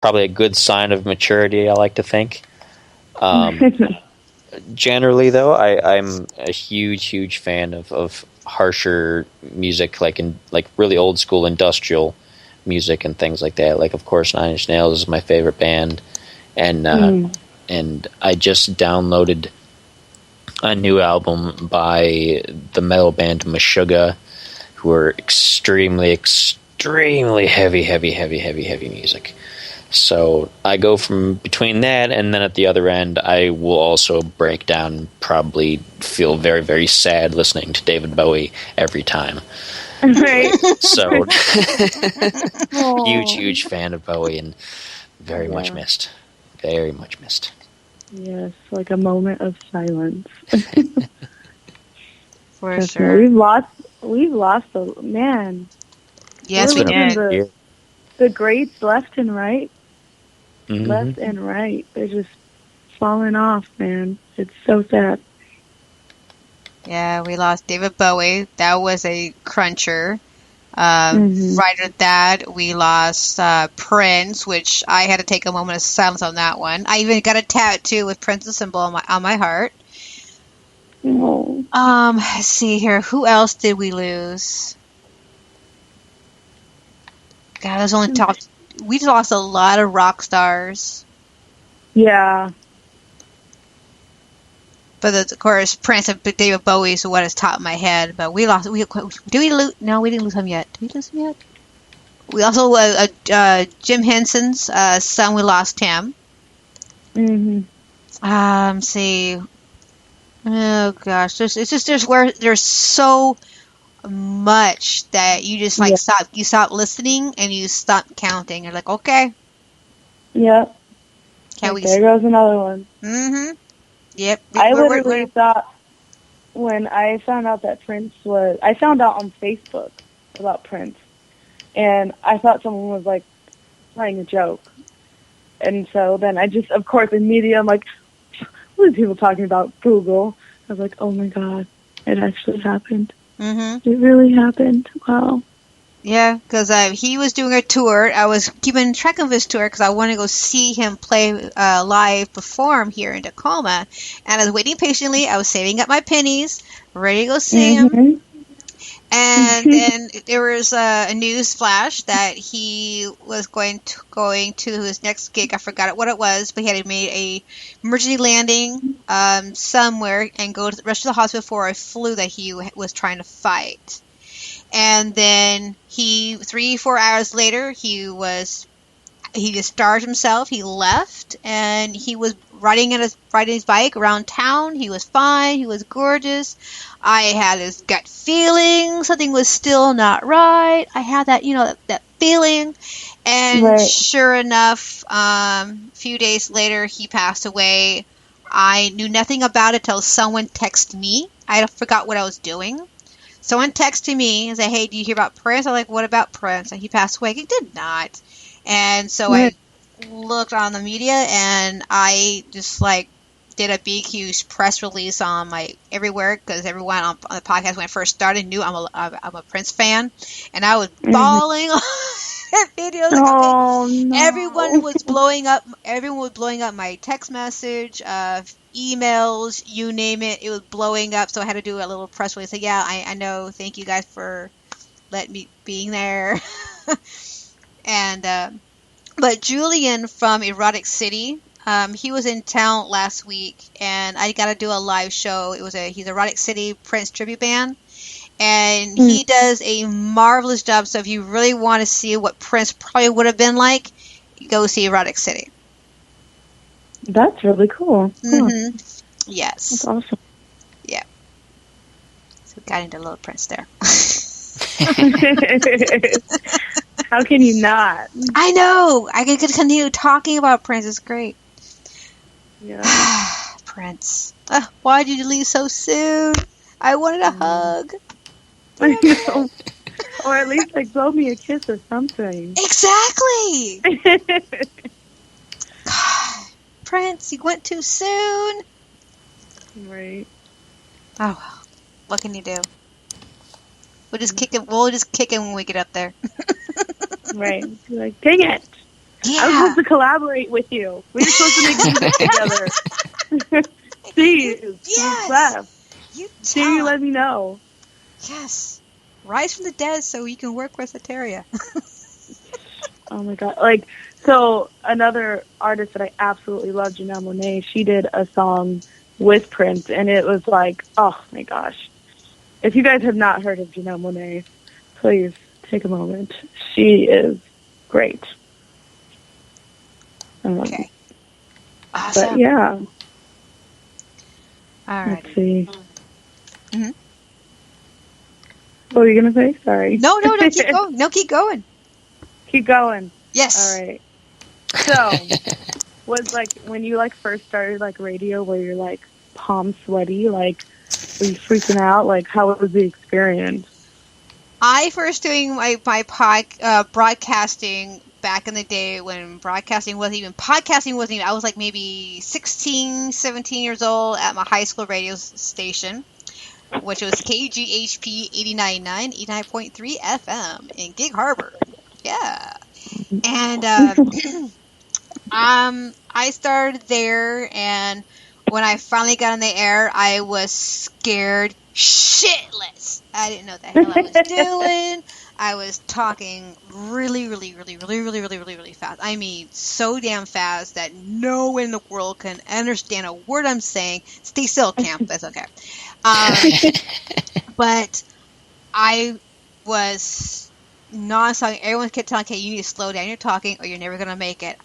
probably a good sign of maturity, I like to think. Generally, though, I'm a huge fan of harsher music, like really old school industrial music and things like that. Like, of course, Nine Inch Nails is my favorite band, and I just downloaded a new album by the metal band Meshuggah, who are extremely heavy music. So I go from between that, and then at the other end, I will also break down and probably feel very, very sad listening to David Bowie every time. Right. So, huge fan of Bowie, and very much missed. Very much missed. Yes, like a moment of silence. For sure. We've lost a man. Yes, we did. The greats left and right. Mm-hmm. Left and right. They're just falling off, man. It's so sad. Yeah, we lost David Bowie. That was a cruncher. Right at that, we lost Prince, which I had to take a moment of silence on that one. I even got a tattoo with Prince's symbol on my heart. Oh. Let's see here. Who else did we lose? God, there's only top. We lost a lot of rock stars. Yeah. But of course, Prince and David Bowie is what is top of my head. But we lost. Did we lose? No, we didn't lose him yet. Did we lose him yet? We also Jim Henson's son. We lost him. See. Oh gosh, there's so much that you just stop listening and you stop counting. You're like, okay. Yep. There goes another one. Yep. I literally thought when I found out that I found out on Facebook about Prince, and I thought someone was like playing a joke. And so then I just, of course, immediately I'm like, what are people talking about? Google. I was like, oh my God, it actually happened. It really happened. Wow. Yeah, because he was doing a tour. I was keeping track of his tour because I wanted to go see him play live perform here in Tacoma. And I was waiting patiently. I was saving up my pennies, ready to go see him. And then there was a news flash that he was going to his next gig. I forgot what it was, but he had made a emergency landing somewhere and go to the rest of the hospital for a flu that he was trying to fight. And then 3-4 hours later, he discharged himself. He left, and he was riding his bike around town. He was fine. He was gorgeous. I had this gut feeling something was still not right. I had that, that feeling. And sure enough, a few days later, he passed away. I knew nothing about it till someone texted me. I forgot what I was doing. Someone texted me and said, hey, do you hear about Prince? I'm like, what about Prince? And he passed away. He did not. And so I looked on the media, and I just did a big, huge press release on everywhere, because everyone on the podcast when I first started knew I'm a Prince fan, and I was bawling on videos. Oh, no. Everyone was blowing up my text message, emails, you name it. It was blowing up, so I had to do a little press release. So yeah, I know. Thank you guys for letting me being there. And but Julian from Erotic City, he was in town last week, and I got to do a live show. He's Erotic City Prince tribute band, and he does a marvelous job. So if you really want to see what Prince probably would have been like, go see Erotic City. That's really cool. Yes. That's awesome. Yeah. So we got into Little Prince there. How can you not? I know. I could continue talking about Prince. It's great. Yeah. Prince. Why did you leave so soon? I wanted a hug. I know. Or at least blow me a kiss or something. Exactly. God, Prince, you went too soon. Right. Oh well. What can you do? We'll just kick him when we get up there. Right. Be like, dang it. Yeah. I was supposed to collaborate with you. We were supposed to make music together. Jeez. Yes. You Can you tell let him. me know? Yes. Rise from the dead so you can work with Sotaria. Oh my god. Like, so another artist that I absolutely love, Janelle Monáe, she did a song with Prince, and it was like, oh my gosh. If you guys have not heard of Janelle Monáe, please take a moment. She is great. Okay. Awesome. But yeah. All right. Let's see. Mm-hmm. What were you going to say? Sorry. No, keep going. No, keep going. Keep going. Yes. All right. So, was like when you like first started like radio, where you're like palm sweaty, like were you freaking out? Like how was the experience? I first doing my broadcasting back in the day when podcasting wasn't even, I was like maybe 16, 17 years old at my high school radio station, which was KGHP 89.3 FM in Gig Harbor. Yeah. And I started there, and when I finally got on the air, I was scared shitless. I didn't know what the hell I was doing. I was talking really fast. I mean, so damn fast that no one in the world can understand a word I'm saying. Stay still, Camp. That's okay. But I was non-stop. Everyone kept telling, okay, you need to slow down your talking or you're never going to make it.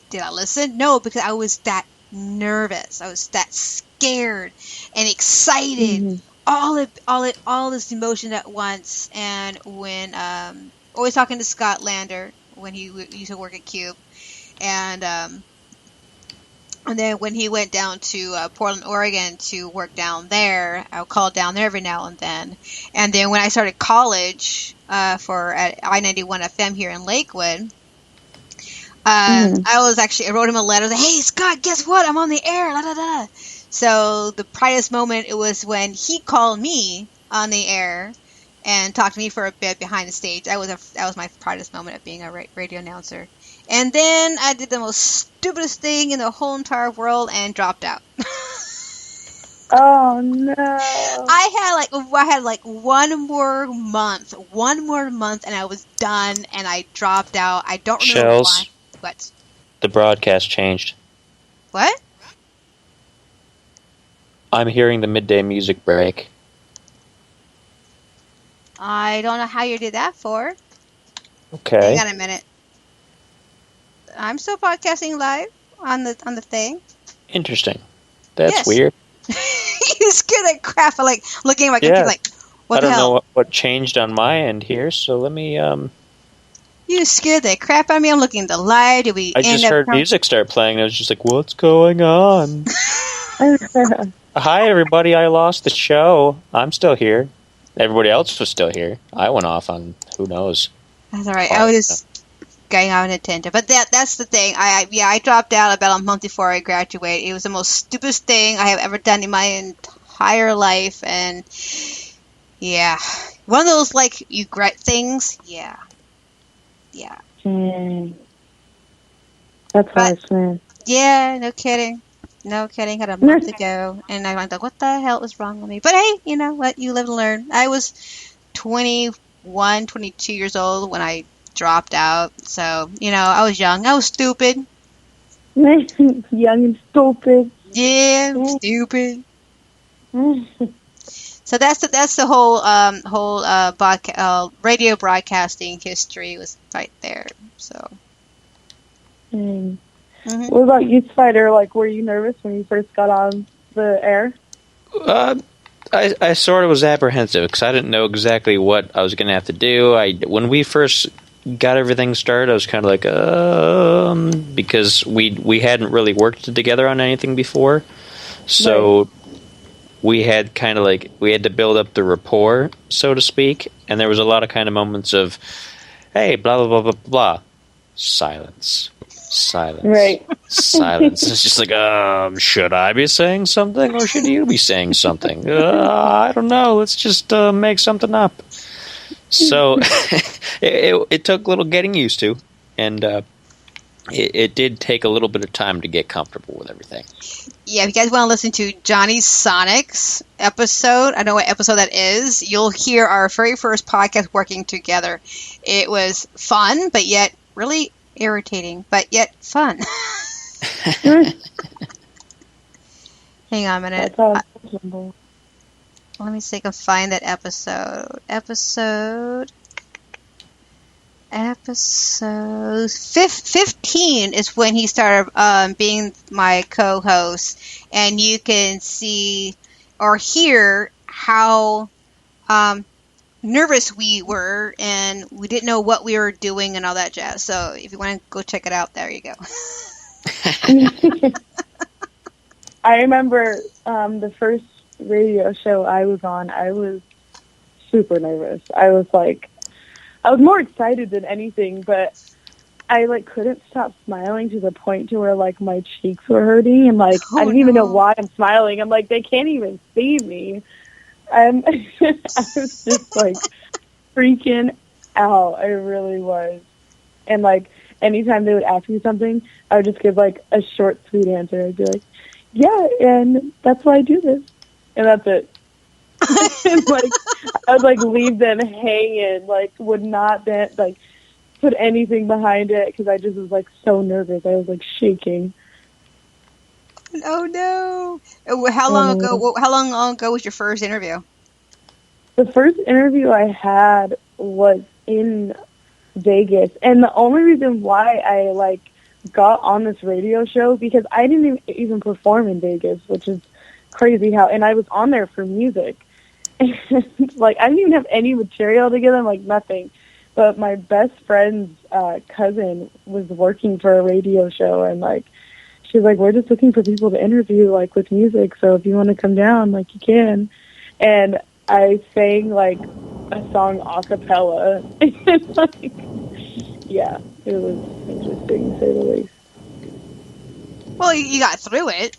Did I listen? No, because I was that nervous. I was that scared and excited. Mm-hmm. All this emotion at once. And when always talking to Scott Lander when he used to work at Cube, and then when he went down to Portland, Oregon to work down there, I would call down there every now and then. And then when I started college at I-91 FM here in Lakewood, I wrote him a letter. I was like, hey, Scott, guess what? I'm on the air. La, da, da. So the proudest moment, it was when he called me on the air and talked to me for a bit behind the stage. That was my proudest moment of being a radio announcer. And then I did the most stupidest thing in the whole entire world and dropped out. Oh no! I had like one more month, and I was done, and I dropped out. I don't remember why. What? The broadcast changed. What? I'm hearing the midday music break. I don't know how you did that for. Okay. Hang on a minute. I'm still podcasting live on the thing. Interesting. That's weird. You scared the crap of like looking at my computer like, what the hell? I don't know what changed on my end here, so let me You scared the crap out of me. I'm looking at the live. I just heard music start playing, and I was just like, what's going on? Hi, everybody. I lost the show. I'm still here. Everybody else was still here. I went off on who knows. That's all right. I was just going out and attended. But that's the thing. I dropped out about a month before I graduated. It was the most stupidest thing I have ever done in my entire life. And, yeah. One of those, like, you regret things. Yeah. Yeah. That's nice, man. Yeah, no kidding. No kidding. Had a month ago, and I went like, "What the hell was wrong with me?" But hey, you know what? You live and learn. I was 21, 22 years old when I dropped out, so I was young. I was stupid. Young and stupid. Yeah, stupid. So that's the whole radio broadcasting history was right there. So. Mm-hmm. What about you, Spider? Like, were you nervous when you first got on the air? I sort of was apprehensive because I didn't know exactly what I was going to have to do. When we first got everything started, I was kind of like, because we hadn't really worked together on anything before, so we had to build up the rapport, so to speak, and there was a lot of kind of moments of, hey, blah blah blah blah blah, silence. Right. Silence. It's just like, should I be saying something or should you be saying something? I don't know. Let's just make something up. So it took a little getting used to, and it did take a little bit of time to get comfortable with everything. Yeah, if you guys want to listen to Johnny Sonic's episode, I know what episode that is, you'll hear our very first podcast working together. It was fun, but yet really irritating, but yet fun. Hang on a minute. Let me see if I can find that episode. Episode 15 is when he started being my co-host, and you can see or hear how nervous we were, and we didn't know what we were doing and all that jazz. So if you want to go check it out, there you go. I remember the first radio show I was on, I was super nervous. I was more excited than anything, but I couldn't stop smiling to the point to where my cheeks were hurting, and I didn't even know why I'm smiling. I'm like, they can't even see me. I was just freaking out. I really was. And anytime they would ask me something, I would just give a short, sweet answer. I'd be like, yeah, and that's why I do this, and that's it. And, I would leave them hanging, would not put anything behind it because I just was so nervous. I was shaking. Oh no! How long ago? How long ago was your first interview? The first interview I had was in Vegas, and the only reason why I got on this radio show because I didn't even perform in Vegas, which is crazy and I was on there for music. And, I didn't even have any material to give them, nothing. But my best friend's cousin was working for a radio show, and she's like, we're just looking for people to interview with music, so if you want to come down, you can. And I sang a song a cappella. Yeah, it was interesting to say the least. Well, you got through it.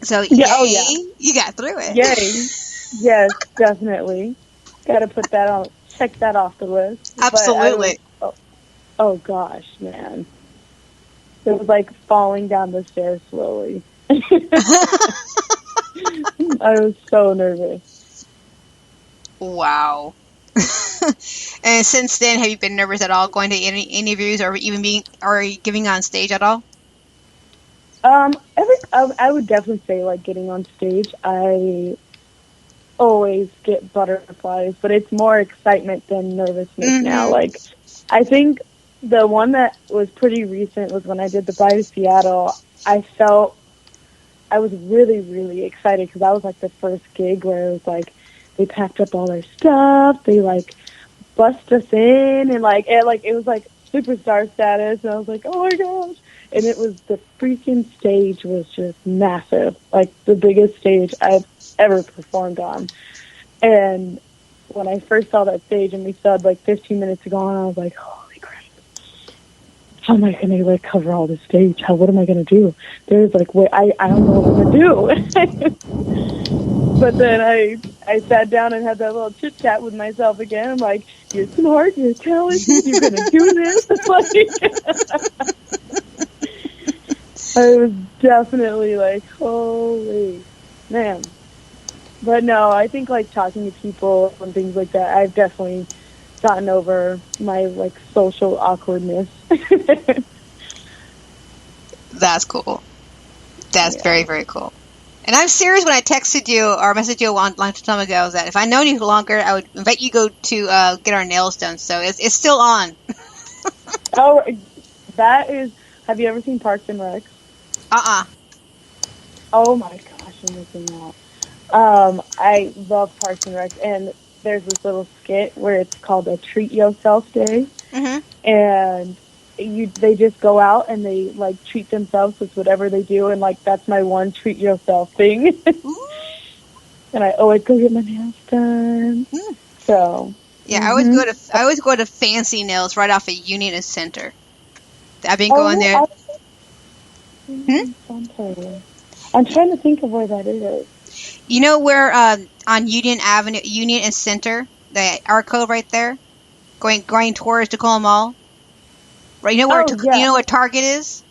So yeah, yay, oh, yeah. You got through it. Yay. Yes, definitely. Got to put that on, check that off the list. Absolutely. Oh gosh, man. It was falling down the stairs slowly. I was so nervous. Wow. And since then, have you been nervous at all going to any interviews or even giving on stage at all? I would definitely say getting on stage. I always get butterflies, but it's more excitement than nervousness now. I think the one that was pretty recent was when I did the Bye to Seattle. I felt I was really, really excited because that was the first gig where it was they packed up all their stuff, they bust us in, and it was superstar status, and I was oh my gosh. And it was, the freaking stage was just massive, the biggest stage I've ever performed on. And when I first saw that stage and we still had 15 minutes to go on, I was holy crap, how am I going to cover all this stage? What am I going to do? There's wait, I don't know what I'm going to do. But then I sat down and had that little chit chat with myself again. I'm you're smart, you're talented, you're going to do this. I was definitely holy man. But no, I think talking to people and things like that, I've definitely gotten over my social awkwardness. That's cool. That's very, very cool. And I'm serious when I texted you or messaged you a long time ago that if I know you longer, I would invite you to go to get our nails done. So it's still on. Oh, that is. Have you ever seen Parks and Rec? Oh my gosh, I'm missing out. I love Parks and Rec, and there's this little skit where it's called a Treat Yourself Day, and they just go out and they treat themselves with whatever they do, and that's my one treat yourself thing. And I always go get my nails done. So yeah, I always go to Fancy Nails right off of Union and Center. I've been going there. I'm trying to think of where that is. You know where on Union Avenue, Union and Center, the R code right there, going towards Tacoma Mall. Right? You know where Oh, yeah. you know where Target is?